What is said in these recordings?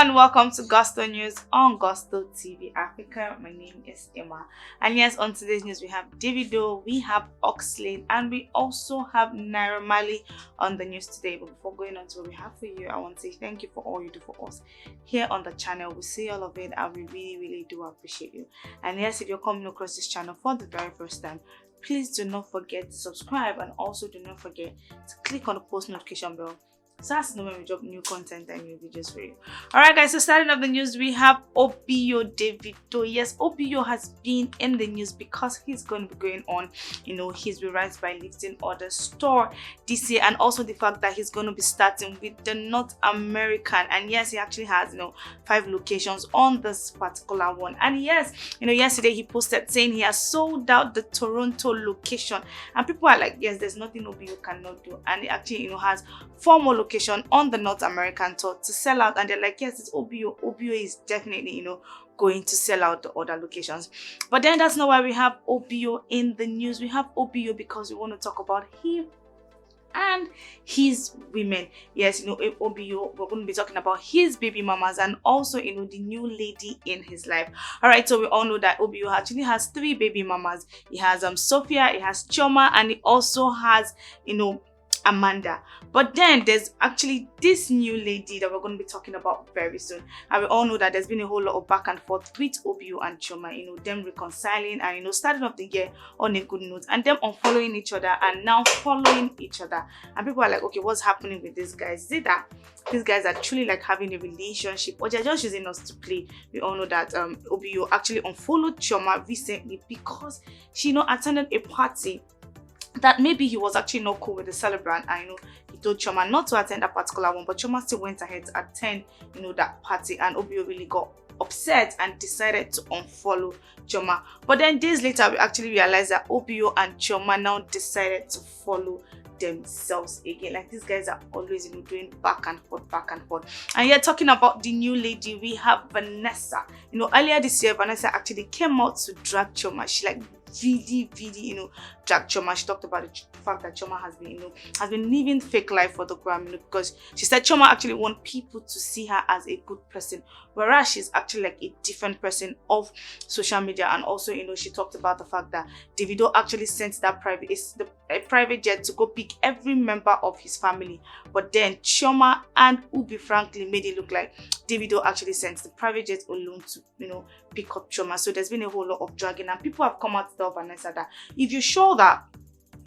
everyone, welcome to Gusto News on Gusto TV Africa. My name is Emma, and yes, on today's news we have Davido, we have Oxlade, and we also have Naira Marley on the news today. But before going on to what we have for you, I want to say thank you for all you do for us here on the channel. We see all of it and we really do appreciate you. And yes, if you're coming across this channel for the very first time, please do not forget to subscribe, and also do not forget to click on the post notification bell so as to know when we drop new content and new videos for you. Alright guys, so starting off the news, we have Davido. Yes, Davido has been in the news because he's going to be going on, his Rise by Lifting Order store this year, and also the fact that he's going to be starting with the North American. And yes, he actually has 5 locations on this particular one. And yes, yesterday he posted saying he has sold out the Toronto location, and people are like, yes, there's nothing Davido cannot do. And he actually has 4 more locations on the North American tour to sell out, and they're like, yes, it's Davido is definitely going to sell out the other locations. But then that's not why we have Davido in the news. We have Davido because we want to talk about him and his women. Yes, Davido, we're going to be talking about his baby mamas and also the new lady in his life. All right, so we all know that Davido actually has 3 baby mamas. He has Sophia, he has Choma, and he also has Amanda. But then there's actually this new lady that we're going to be talking about very soon, and we all know that there's been a whole lot of back and forth with Davido and Choma, them reconciling and starting off the year on a good note, and them unfollowing each other and now following each other. And people are like, okay, what's happening with these guys? Is it that these guys are truly like having a relationship, or they're just using us to play? We all know that Davido actually unfollowed Choma recently because she attended a party that maybe he was actually not cool with the celebrant, and he told Choma not to attend that particular one, but Choma still went ahead to attend that party, and Davido really got upset and decided to unfollow Choma. But then days later we actually realized that Davido and Choma now decided to follow themselves again. Like, these guys are always doing back and forth. And yeah, talking about the new lady, we have Vanessa. Earlier this year Vanessa actually came out to drag Choma. She really drag Choma. She talked about the fact that Choma has been living fake life for the gram, because she said Choma actually want people to see her as a good person, whereas she's actually like a different person of social media. And also she talked about the fact that Davido actually sent that private jet to go pick every member of his family, but then Choma and Ubi frankly made it look like Davido actually sent the private jet alone to pick up Choma. So there's been a whole lot of dragging, and people have come out to tell Vanessa that if you show that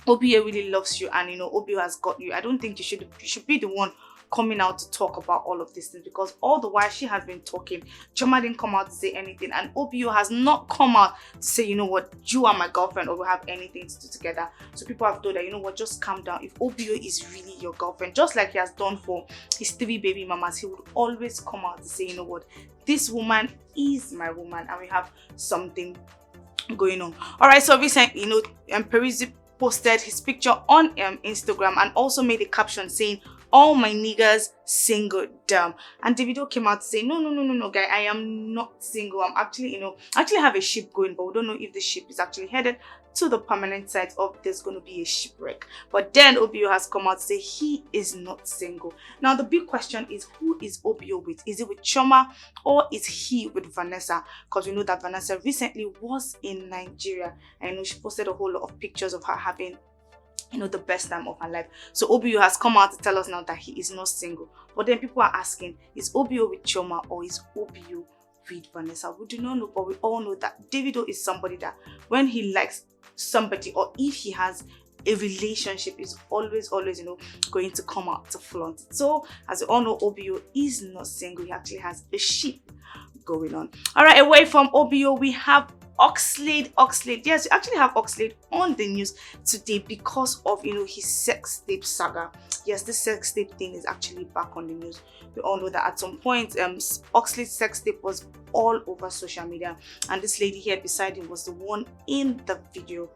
Davido really loves you and Davido has got you, I don't think you should be the one coming out to talk about all of these things, because all the while she has been talking, Choma didn't come out to say anything, and Davido has not come out to say, what, you are my girlfriend, or we have anything to do together. So people have told her, what, just calm down. If Davido is really your girlfriend, just like he has done for his 3 baby mamas, he would always come out to say, what, this woman is my woman, and we have something going on. All right, so recently Peruzzi posted his picture on Instagram and also made a caption saying, all my niggas single, damn. And Davido came out to say, no, guy, I am not single. I'm actually, actually have a ship going, but we don't know if the ship is actually headed to the permanent site or there's going to be a shipwreck. But then Davido has come out to say he is not single. Now the big question is, who is Davido with? Is it with Choma, or is he with Vanessa? Because we know that Vanessa recently was in Nigeria, and she posted a whole lot of pictures of her having the best time of her life. So Davido has come out to tell us now that he is not single. But then people are asking, is Davido with Choma, or is Davido with Vanessa? We do not know, but we all know that Davido is somebody that when he likes somebody, or if he has a relationship, is always going to come out to flaunt it. So as we all know, Davido is not single. He actually has a ship going on. All right, away from Davido, we have Oxlade. Yes, we actually have Oxlade on the news today because of his sex tape saga. Yes, this sex tape thing is actually back on the news. We all know that at some point Oxlade's sex tape was all over social media, and this lady here beside him was the one in the video.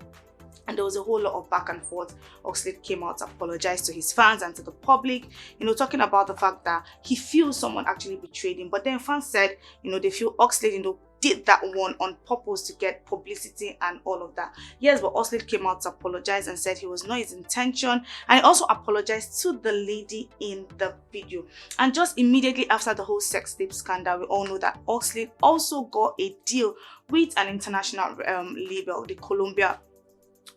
And there was a whole lot of back and forth. Oxlade came out to apologize to his fans and to the public, talking about the fact that he feels someone actually betrayed him. But then fans said, they feel Oxlade, did that one on purpose to get publicity and all of that. Yes, but Oxlade came out to apologize and said he was not his intention, and he also apologized to the lady in the video. And just immediately after the whole sex tape scandal, we all know that Oxlade also got a deal with an international label, the Columbia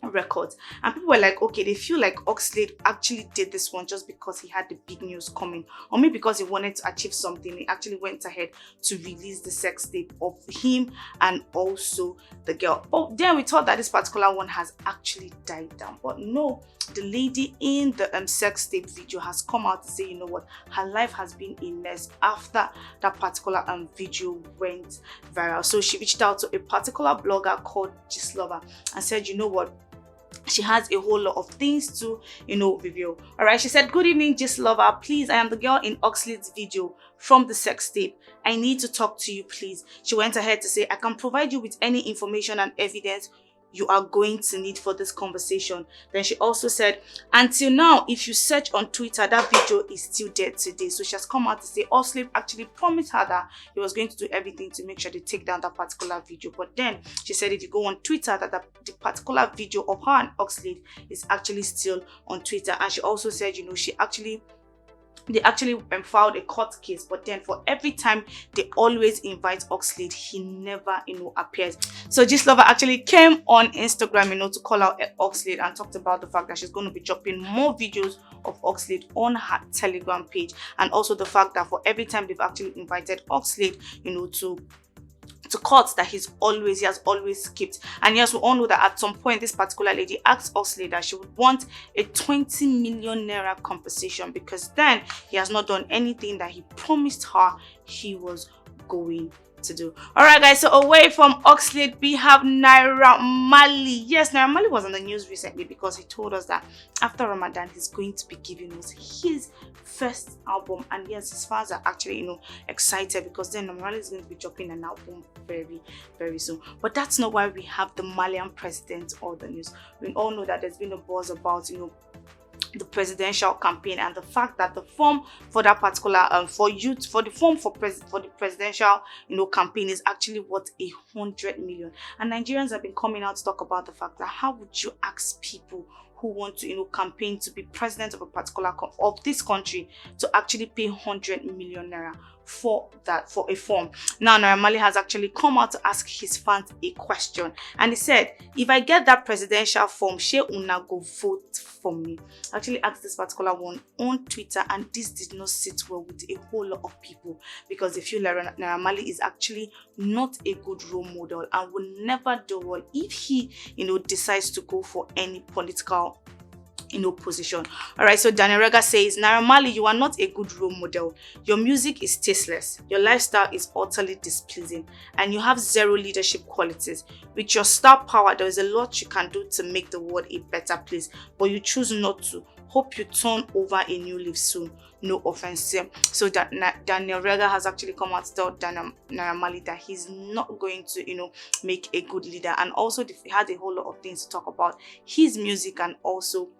Records, and people were like, okay, they feel like Oxlade actually did this one just because he had the big news coming, or maybe because he wanted to achieve something. He actually went ahead to release the sex tape of him and also the girl. But then we thought that this particular one has actually died down, but no, the lady in the sex tape video has come out to say, you know what, her life has been a mess after that particular video went viral. So she reached out to a particular blogger called Gislova and said, you know what, she has a whole lot of things to, reveal. All right, she said, good evening, Gislova. Please, I am the girl in Oxlade's video from the sex tape. I need to talk to you, please. She went ahead to say, I can provide you with any information and evidence you are going to need for this conversation. Then she also said, until now, if you search on Twitter, that video is still dead today. So she has come out to say Oxlade actually promised her that he was going to do everything to make sure they take down that particular video. But then she said if you go on Twitter, that the particular video of her and Oxlade is actually still on Twitter. And she also said, they actually filed a court case, but then for every time they always invite Oxlade, he never appears. So Gislova actually came on Instagram to call out Oxlade and talked about the fact that she's going to be dropping more videos of Oxlade on her Telegram page, and also the fact that for every time they've actually invited Oxlade to court, that he has always skipped. And yes, we all know that at some point this particular lady asked Oxlade that she would want a 20 million naira compensation because then he has not done anything that he promised her he was going to do. All right, guys, so away from Oxlade, we have Naira Marley. Yes, Naira Marley was on the news recently because he told us that after Ramadan he's going to be giving us his first album, and yes, his fans are actually excited because then Naira Marley is going to be dropping an album very, very soon. But that's not why we have the Malian president or the news. We all know that there's been a buzz about the presidential campaign, and the fact that the form for that particular for the presidential campaign is actually worth 100 million. And Nigerians have been coming out to talk about the fact that how would you ask people who want to campaign to be president of a particular of this country to actually pay 100 million naira for a form. Now Naira Marley has actually come out to ask his fans a question, and he said, if I get that presidential form, shey una go vote for me? Actually asked this particular one on Twitter, and this did not sit well with a whole lot of people because they feel like Naira Marley is actually not a good role model and will never do well if he decides to go for any political position. All right, so Daniel Rega says, Naira Marley, you are not a good role model. Your music is tasteless, your lifestyle is utterly displeasing, and you have zero leadership qualities. With your star power, there is a lot you can do to make the world a better place, but you choose not to. Hope you turn over a new leaf soon. No offense. So that Daniel Rega has actually come out to tell Naira Marley that he's not going to make a good leader, and also he had a whole lot of things to talk about his music and also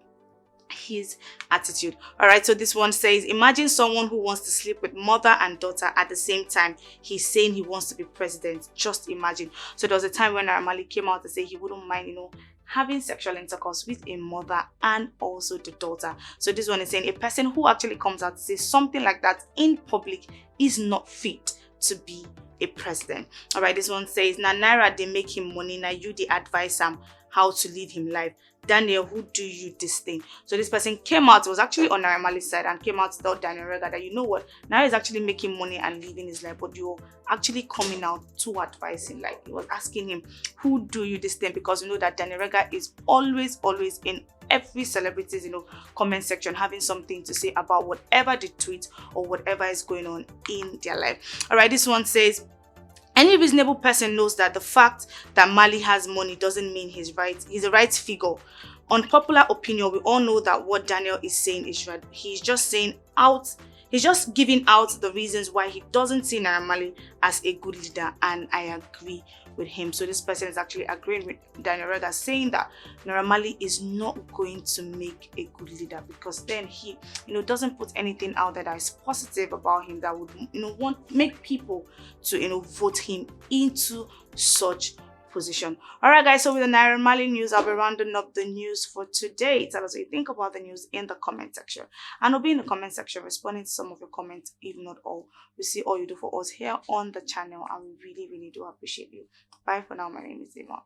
his attitude. All right, so this one says, imagine someone who wants to sleep with mother and daughter at the same time. He's saying he wants to be president. Just imagine. So there was a time when Naira Marley came out to say he wouldn't mind having sexual intercourse with a mother and also the daughter. So this one is saying a person who actually comes out to say something like that in public is not fit to be a president. All right, this one says, now Naira, they make him money, now you they advise him how to live him life. Daniel, who do you this thing? So this person came out, was actually on Naira Marley's side, and came out to tell Daniel Rega that, you know what, Naira is actually making money and living his life, but you're actually coming out to advise him. Like, he was asking him, who do you this thing? Because you know that Daniel Rega is always in every celebrity's comment section having something to say about whatever they tweet or whatever is going on in their life. All right, this one says, any reasonable person knows that the fact that Marley has money doesn't mean he's a right figure. Unpopular opinion, we all know that what Daniel is saying is right. He's just giving out the reasons why he doesn't see Naira Marley as a good leader, and I agree with him. So this person is actually agreeing with Daniel Rega, saying that Naira Marley is not going to make a good leader, because then he, doesn't put anything out there that is positive about him, that would, make people to, vote him into such position. All right, guys, so with the Naira Marley news, I'll be rounding up the news for today. Tell us what you think about the news in the comment section, and I'll be in the comment section responding to some of your comments, if not all. We see all you do for us here on the channel, and we really do appreciate you. Bye for now. My name is Emma.